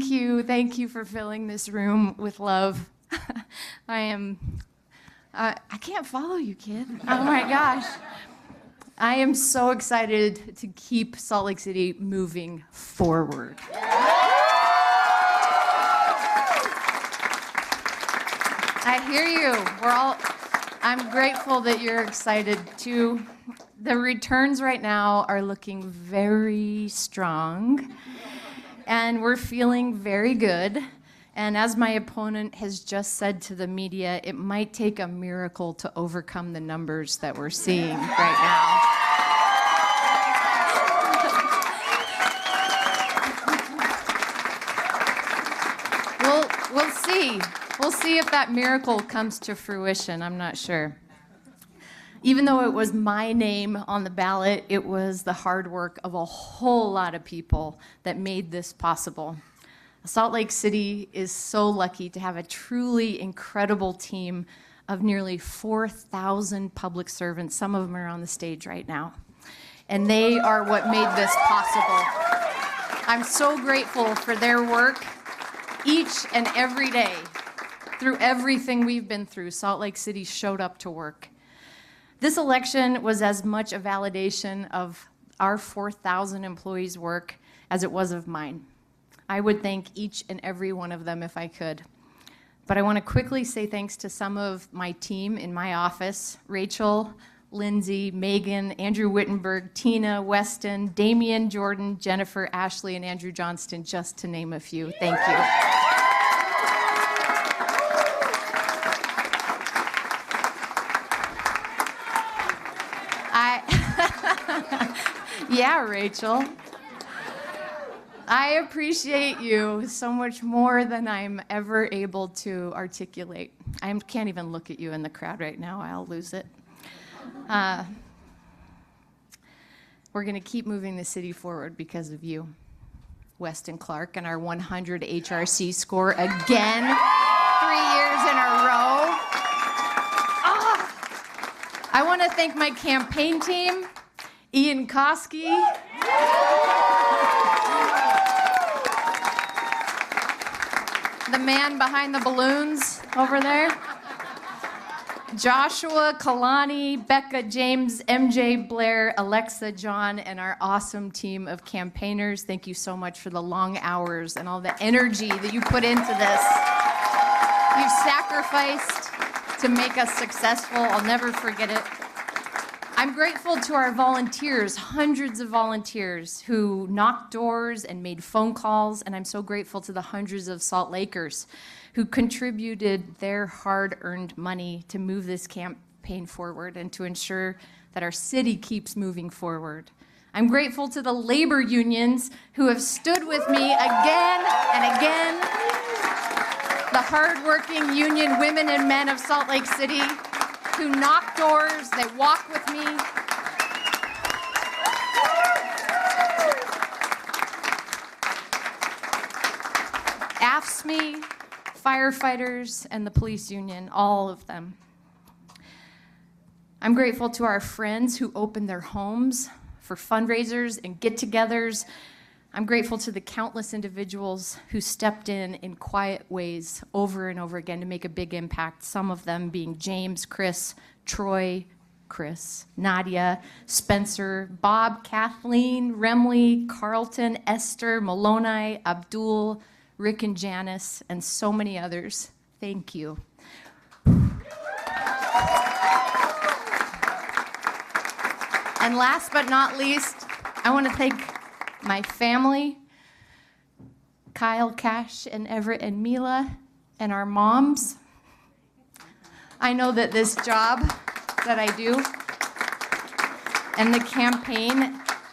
Thank you for filling this room with love. I can't follow you, kid. Oh my gosh. I am so excited to keep Salt Lake City moving forward. I hear you. I'm grateful that you're excited too. The returns right now are looking very strong, and we're feeling very good. And as my opponent has just said to the media, it might take a miracle to overcome the numbers that we're seeing right now. We'll see. We'll see if that miracle comes to fruition. I'm not sure. Even though it was my name on the ballot, it was the hard work of a whole lot of people that made this possible. Salt Lake City is so lucky to have a truly incredible team of nearly 4,000 public servants. Some of them are on the stage right now. And they are what made this possible. I'm so grateful for their work each and every day. Through everything we've been through, Salt Lake City showed up to work. This election was as much a validation of our 4,000 employees' work as it was of mine. I would thank each and every one of them if I could. But I want to quickly say thanks to some of my team in my office: Rachel, Lindsay, Megan, Andrew Wittenberg, Tina, Weston, Damian, Jordan, Jennifer, Ashley, and Andrew Johnston, just to name a few. Thank you. Yeah, Rachel. I appreciate you so much more than I'm ever able to articulate. I can't even look at you in the crowd right now. I'll lose it. We're going to keep moving the city forward because of you, Weston Clark, and our 100 HRC score again, 3 years in a row. I want to thank my campaign team, Ian Koski, the man behind the balloons over there, Joshua, Kalani, Becca, James, MJ, Blair, Alexa, John, and our awesome team of campaigners. Thank you so much for the long hours and all the energy that you put into this. You've sacrificed to make us successful. I'll never forget it. I'm grateful to our volunteers, hundreds of volunteers who knocked doors and made phone calls, and I'm so grateful to the hundreds of Salt Lakers who contributed their hard-earned money to move this campaign forward and to ensure that our city keeps moving forward. I'm grateful to the labor unions who have stood with me again and again, the hard-working union women and men of Salt Lake City who knock doors, they walk with me. AFSCME, firefighters, and the police union, all of them. I'm grateful to our friends who opened their homes for fundraisers and get-togethers. I'm grateful to the countless individuals who stepped in quiet ways over and over again to make a big impact, some of them being James, Chris, Troy, Chris, Nadia, Spencer, Bob, Kathleen, Remley, Carlton, Esther, Maloney, Abdul, Rick and Janice, and so many others. Thank you. And last but not least, I want to thank my family, Kyle, Cash, and Everett, and Mila, and our moms. I know that this job that I do and the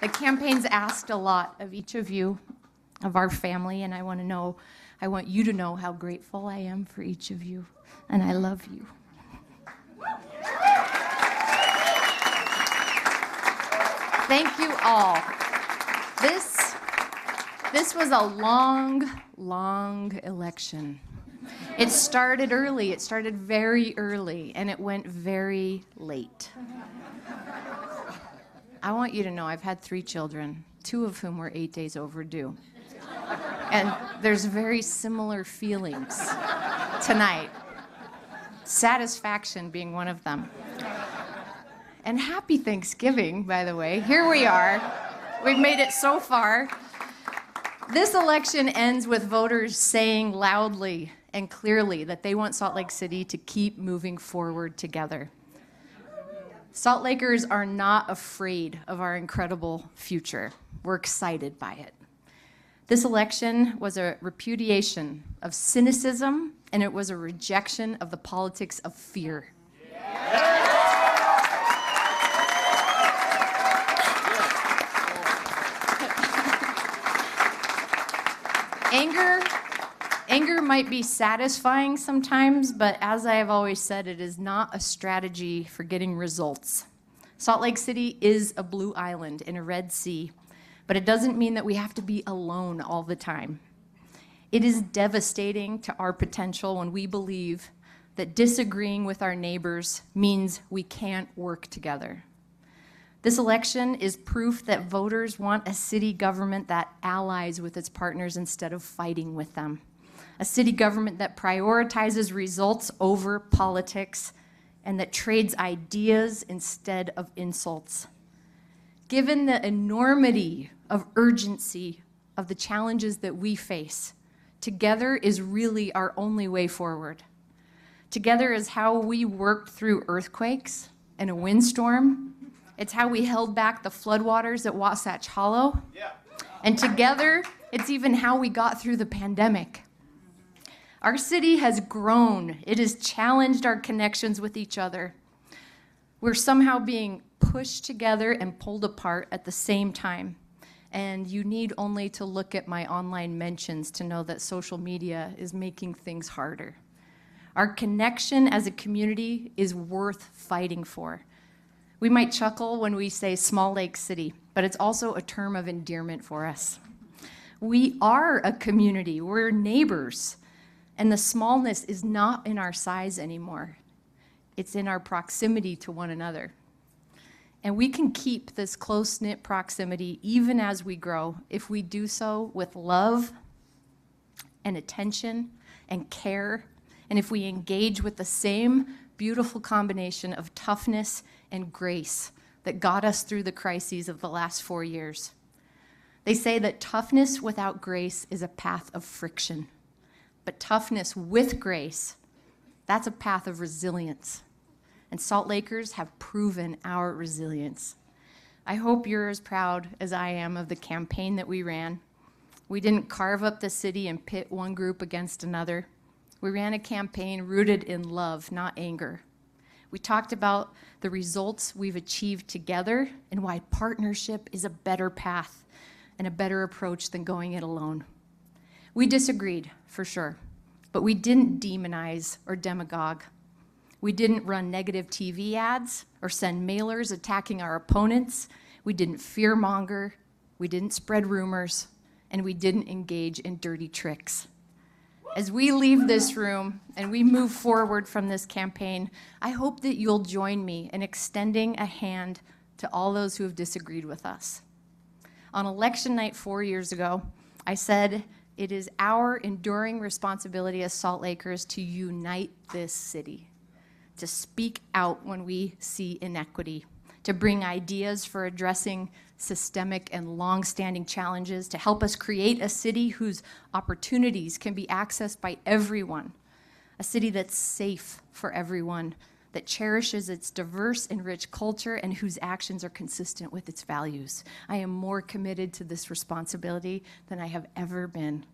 campaign's asked a lot of each of you, of our family, and I want you to know how grateful I am for each of you, and I love you. Thank you all. This was a long election. It started early. It started very early, and it went very late. I want you to know I've had 3 children, 2 of whom were 8 days overdue. And there's very similar feelings tonight. Satisfaction being one of them. And happy Thanksgiving, by the way. Here we are. We've made it so far. This election ends with voters saying loudly and clearly that they want Salt Lake City to keep moving forward together. Salt Lakers are not afraid of our incredible future. We're excited by it. This election was a repudiation of cynicism, and it was a rejection of the politics of fear. Anger might be satisfying sometimes, but as I have always said, it is not a strategy for getting results. Salt Lake City is a blue island in a red sea, but it doesn't mean that we have to be alone all the time. It is devastating to our potential when we believe that disagreeing with our neighbors means we can't work together. This election is proof that voters want a city government that allies with its partners instead of fighting with them. A city government that prioritizes results over politics and that trades ideas instead of insults. Given the enormity of urgency of the challenges that we face, together is really our only way forward. Together is how we worked through earthquakes and a windstorm. It's how we held back the floodwaters at Wasatch Hollow. Yeah. And together, it's even how we got through the pandemic. Our city has grown. It has challenged our connections with each other. We're somehow being pushed together and pulled apart at the same time. And you need only to look at my online mentions to know that social media is making things harder. Our connection as a community is worth fighting for. We might chuckle when we say Small Lake City, but it's also a term of endearment for us. We are a community. We're neighbors. And the smallness is not in our size anymore. It's in our proximity to one another. And we can keep this close-knit proximity even as we grow if we do so with love and attention and care, and if we engage with the same beautiful combination of toughness and grace that got us through the crises of the last 4 years. They say that toughness without grace is a path of friction. But toughness with grace, that's a path of resilience. And Salt Lakers have proven our resilience. I hope you're as proud as I am of the campaign that we ran. We didn't carve up the city and pit one group against another. We ran a campaign rooted in love, not anger. We talked about the results we've achieved together and why partnership is a better path and a better approach than going it alone. We disagreed, for sure, but we didn't demonize or demagogue. We didn't run negative TV ads or send mailers attacking our opponents. We didn't fearmonger. We didn't spread rumors. And we didn't engage in dirty tricks. As we leave this room and we move forward from this campaign, I hope that you'll join me in extending a hand to all those who have disagreed with us. On election night 4 years ago, I said, it is our enduring responsibility as Salt Lakers to unite this city, to speak out when we see inequity, to bring ideas for addressing systemic and long-standing challenges, to help us create a city whose opportunities can be accessed by everyone, a city that's safe for everyone, that cherishes its diverse and rich culture and whose actions are consistent with its values. I am more committed to this responsibility than I have ever been.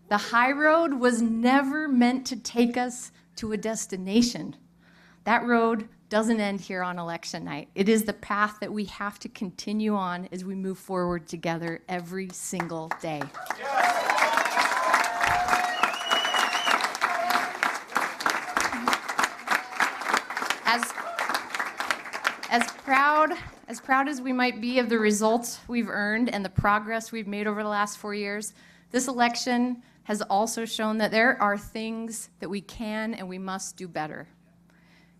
The high road was never meant to take us to a destination. That road doesn't end here on election night. It is the path that we have to continue on as we move forward together every single day. As proud as we might be of the results we've earned and the progress we've made over the last 4 years, this election has also shown that there are things that we can and we must do better.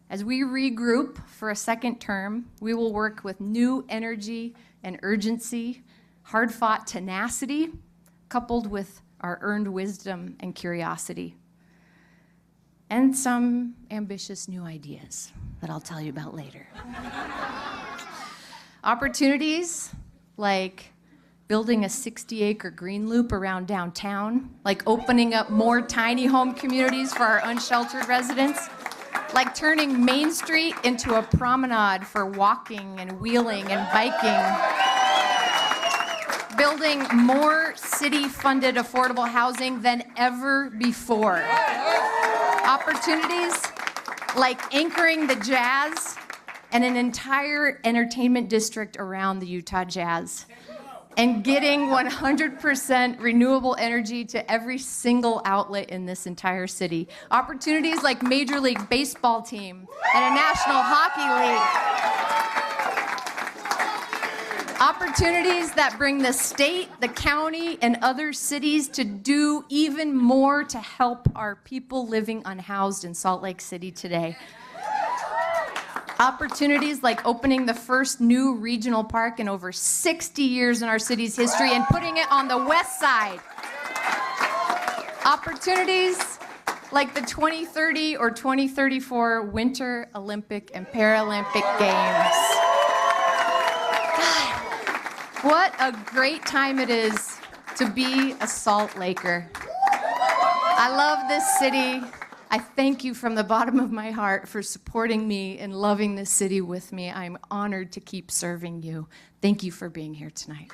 As we regroup for a second term, we will work with new energy and urgency, hard-fought tenacity, coupled with our earned wisdom and curiosity, and some ambitious new ideas that I'll tell you about later. Opportunities like building a 60-acre green loop around downtown, like opening up more tiny home communities for our unsheltered residents, like turning Main Street into a promenade for walking and wheeling and biking, building more city-funded affordable housing than ever before. Opportunities like anchoring the Jazz and an entire entertainment district around the Utah Jazz, and getting 100% renewable energy to every single outlet in this entire city. Opportunities like Major League Baseball team and a National Hockey League. Opportunities that bring the state, the county, and other cities to do even more to help our people living unhoused in Salt Lake City today. Opportunities like opening the first new regional park in over 60 years in our city's history and putting it on the west side. Opportunities like the 2030 or 2034 Winter Olympic and Paralympic Games. God, what a great time it is to be a Salt Laker. I love this city. I thank you from the bottom of my heart for supporting me and loving this city with me. I'm honored to keep serving you. Thank you for being here tonight.